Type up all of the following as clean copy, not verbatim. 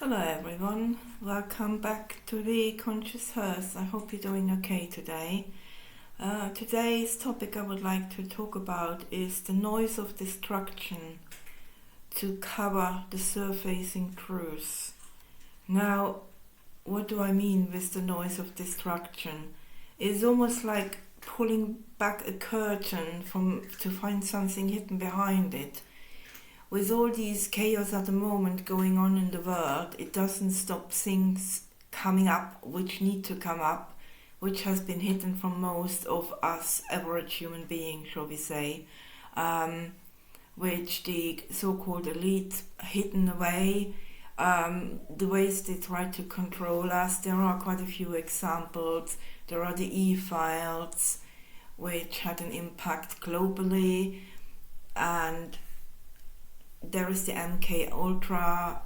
Hello everyone, welcome back to the Conscious Hearth. I hope you're doing okay today. Today's topic I would like to talk about is the noise of destruction to cover the surfacing truths. Now, what do I mean with the noise of destruction? It's almost like pulling back a curtain to find something hidden behind it. With all these chaos at the moment going on in the world, it doesn't stop things coming up which need to come up, which has been hidden from most of us average human beings, shall we say, which the so-called elite hidden away, the ways they try to control us. There are quite a few examples. There are the e-files, which had an impact globally, and there is the MK Ultra.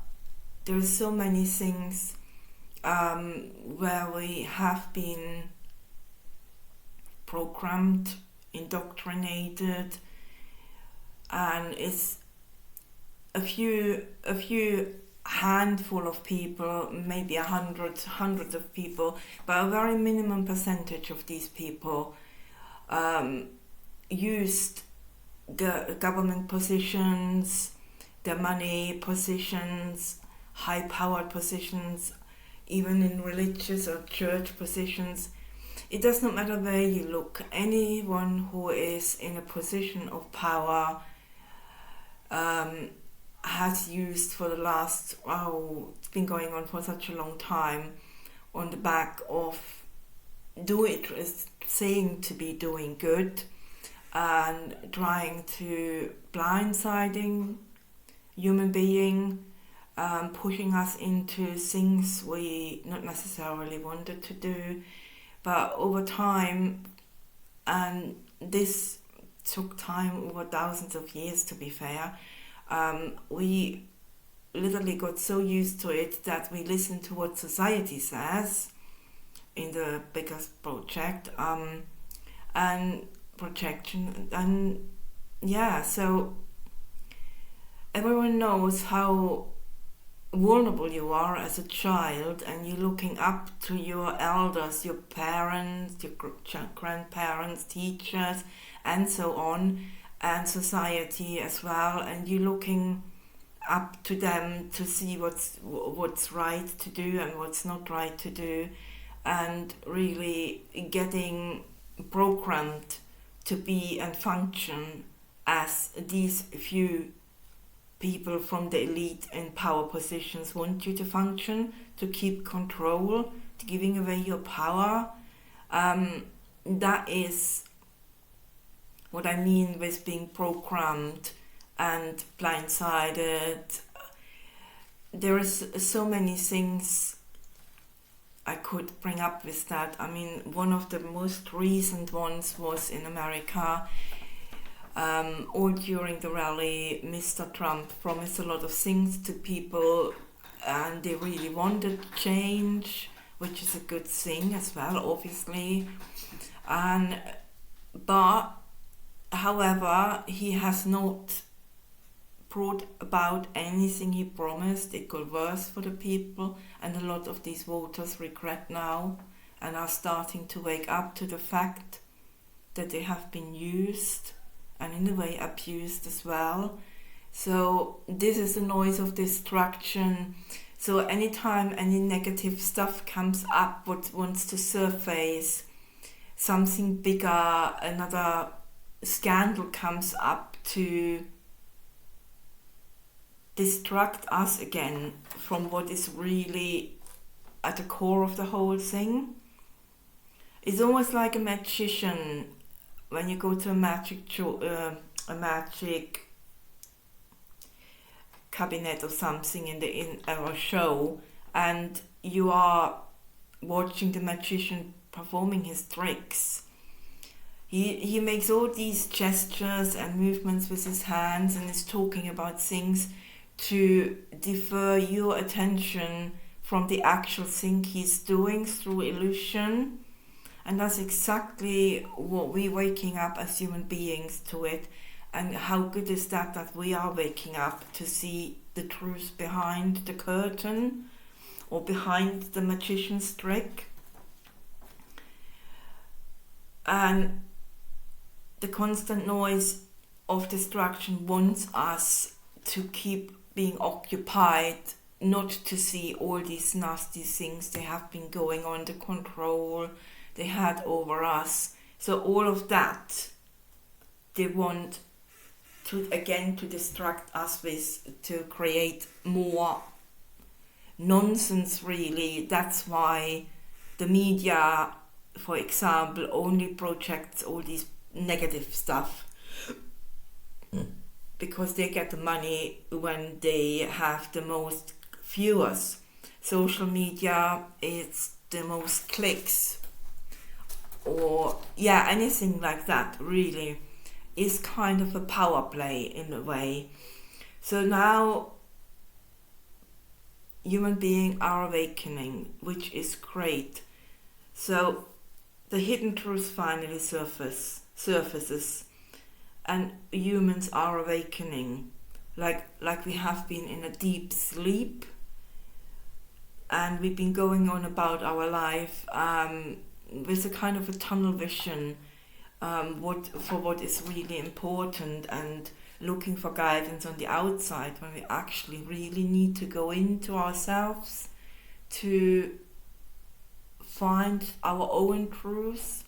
There are so many things where we have been programmed, indoctrinated, and it's a few handful of people, maybe hundreds of people, but a very minimum percentage of these people used government positions, their money positions, high-powered positions, even in religious or church positions. It does not matter where you look. Anyone who is in a position of power has used for the last, it's been going on for such a long time, on the back of saying to be doing good and trying to blindsiding human being, pushing us into things we not necessarily wanted to do. But over time, and this took time, over thousands of years to be fair, we literally got so used to it that we listen to what society says in the biggest project, and projection, and so everyone knows how vulnerable you are as a child, and you're looking up to your elders, your parents, your grandparents, teachers, and so on, and society as well, and you're looking up to them to see what's right to do and what's not right to do, and really getting programmed to be and function as these few people from the elite and power positions want you to function, to keep control, to giving away your power. That is what I mean with being programmed and blindsided. There is so many things I could bring up with that. I mean, one of the most recent ones was in America. All during the rally, Mr. Trump promised a lot of things to people, and they really wanted change, which is a good thing as well, obviously. But however, he has not brought about anything he promised. It got worse for the people, and a lot of these voters regret now and are starting to wake up to the fact that they have been used and in a way abused as well. So this is the noise of destruction. So anytime any negative stuff comes up, what wants to surface, something bigger, another scandal comes up to distract us again from what is really at the core of the whole thing. It's almost like a magician. When you go to a magic cabinet or something in a show, and you are watching the magician performing his tricks, he makes all these gestures and movements with his hands and is talking about things to defer your attention from the actual thing he's doing through illusion. And that's exactly what we're waking up as human beings to it. And how good is that we are waking up to see the truth behind the curtain or behind the magician's trick. And the constant noise of distraction wants us to keep being occupied, not to see all these nasty things they have been going on, the control they had over us. So all of that they want to distract us with, to create more nonsense, really. That's why the media, for example, only projects all these negative stuff, because they get the money when they have the most viewers. Social media is the most clicks, or anything like that, really, is kind of a power play in a way. So now human beings are awakening, which is great. So the hidden truth finally surfaces, and humans are awakening, like we have been in a deep sleep, and we've been going on about our life with a kind of a tunnel vision, what is really important, and looking for guidance on the outside, when we actually really need to go into ourselves to find our own truth.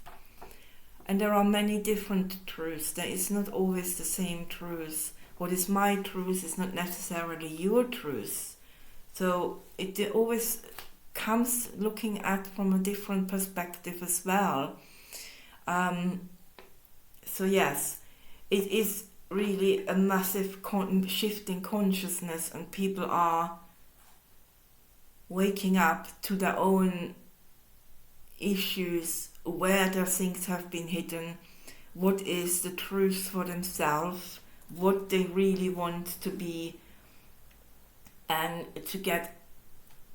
And there are many different truths. There is not always the same truth. What is my truth is not necessarily your truth. So it always comes looking at from a different perspective as well. So yes, it is really a massive shift in consciousness, and people are waking up to their own issues, where their things have been hidden, what is the truth for themselves, what they really want to be, and to get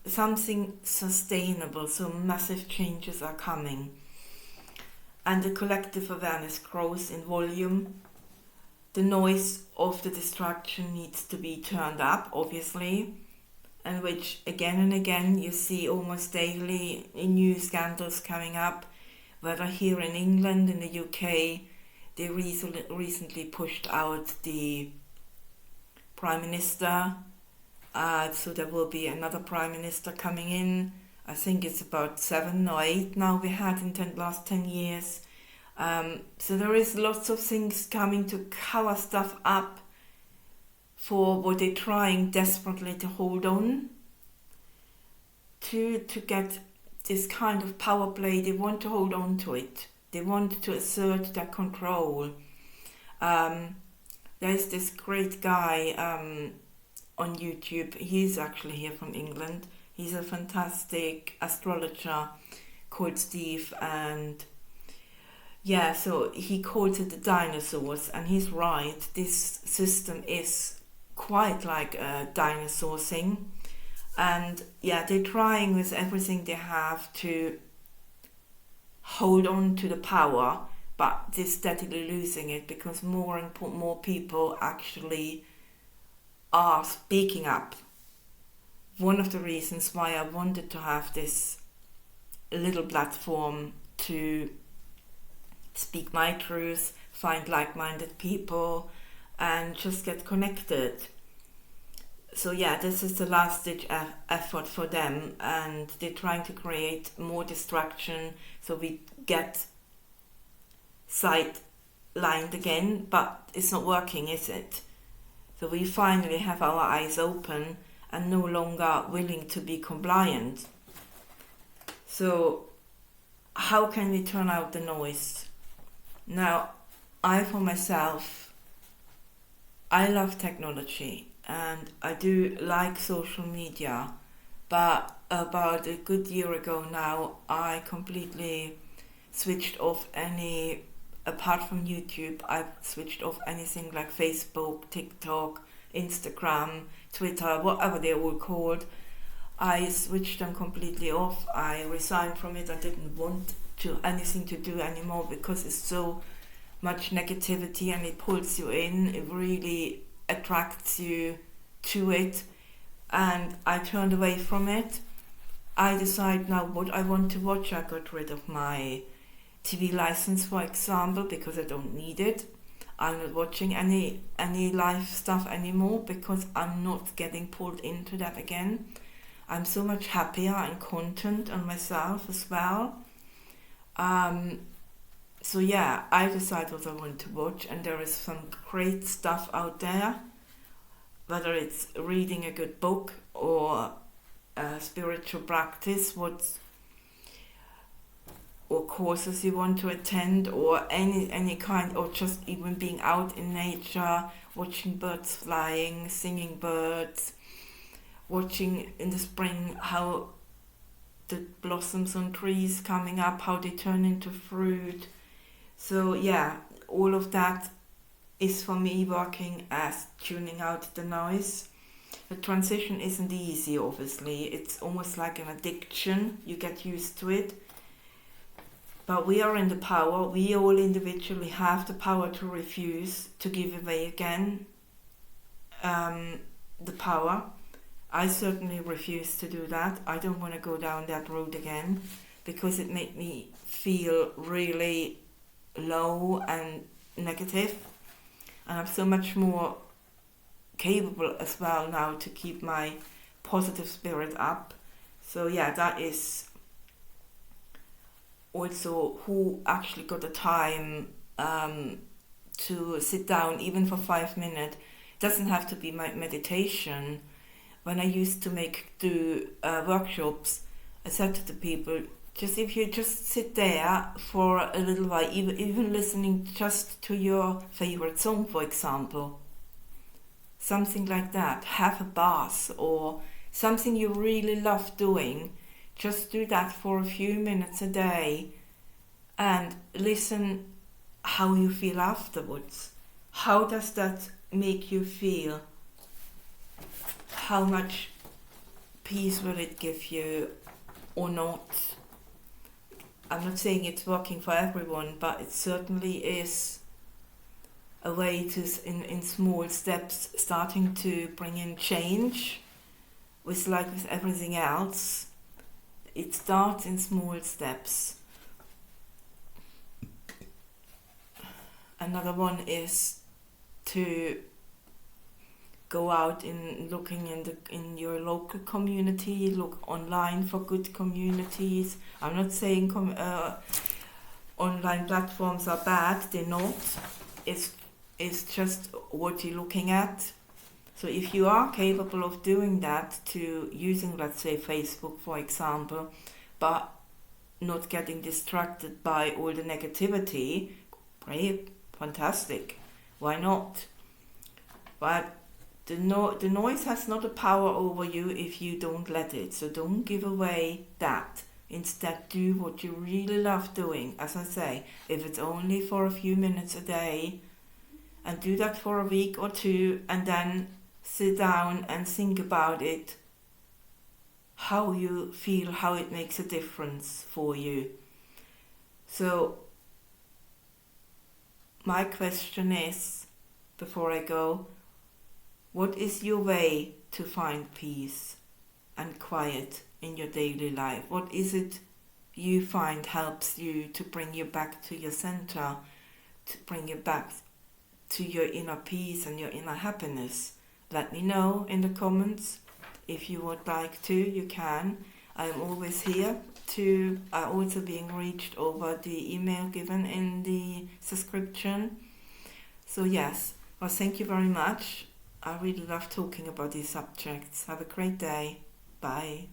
something sustainable. So massive changes are coming, and the collective awareness grows in volume. The noise of the distraction needs to be turned up, obviously, and which again and again you see almost daily in new scandals coming up, whether here in England, in the UK, they recently pushed out the Prime Minister, so there will be another Prime Minister coming in. I think it's about 7 or 8 now we had in the last 10 years. So there is lots of things coming to cover stuff up for what they're trying desperately to hold on to get this kind of power play. They want to hold on to it. They want to assert their control. There's this great guy on YouTube. He's actually here from England. He's a fantastic astrologer called Steve, and so he calls it the dinosaurs, and he's right. This system is quite like a dinosaur thing, and they're trying with everything they have to hold on to the power, but they're steadily losing it, because more and more people actually are speaking up. One of the reasons why I wanted to have this little platform to speak my truth, find like-minded people, and just get connected. So this is the last ditch effort for them, and they're trying to create more distraction so we get sidelined again, but it's not working, is it? So we finally have our eyes open and no longer willing to be compliant. So how can we turn out the noise? Now, for myself, I love technology and I do like social media, but about a good year ago now, I completely switched off apart from YouTube, I've switched off anything like Facebook, TikTok, Instagram, Twitter, whatever they're all called. I switched them completely off. I resigned from it. I didn't want anything to do anymore, because it's so much negativity and it pulls you in. It really attracts you to it. and I turned away from it. I decide now what I want to watch. I got rid of my TV license, for example, because I don't need it. I'm not watching any live stuff anymore because I'm not getting pulled into that again. I'm so much happier and content on myself as well. So yeah, I decide what I want to watch, and there is some great stuff out there, whether it's reading a good book or a spiritual practice, or courses you want to attend, or any kind, or just even being out in nature, watching birds flying, singing birds, watching in the spring how the blossoms on trees coming up, how they turn into fruit. So yeah, all of that is for me working as tuning out the noise. The transition isn't easy, obviously. It's almost like an addiction. You get used to it. But we are in the power. We all individually have the power to refuse, to give away again the power. I certainly refuse to do that. I don't want to go down that road again because it made me feel really low and negative. And I'm so much more capable as well now to keep my positive spirit up. So yeah, that is also who actually got the time to sit down even for 5 minutes. It doesn't have to be my meditation. When I used to do workshops, I said to the people, just if you just sit there for a little while, even listening just to your favorite song, for example, something like that, have a bath or something you really love doing, just do that for a few minutes a day and listen how you feel afterwards. How does that make you feel? How much peace will it give you or not? I'm not saying it's working for everyone, but it certainly is a way to, in small steps, starting to bring in change. With everything else, it starts in small steps. Another one is to go out in looking in your local community, look online for good communities. I'm not saying online platforms are bad, they're not. It's just what you're looking at. So if you are capable of doing that, to using, let's say, Facebook, for example, but not getting distracted by all the negativity, great, fantastic, why not? But the noise has not a power over you if you don't let it. So don't give away that. Instead, do what you really love doing. As I say, if it's only for a few minutes a day, and do that for a week or two, and then sit down and think about it, how you feel, how it makes a difference for you. So my question is, before I go, what is your way to find peace and quiet in your daily life? What is it you find helps you to bring you back to your center, to bring you back to your inner peace and your inner happiness? Let me know in the comments. If you would like to, you can. I'm always here to also being reached over the email given in the subscription. So yes, well, thank you very much. I really love talking about these subjects. Have a great day. Bye.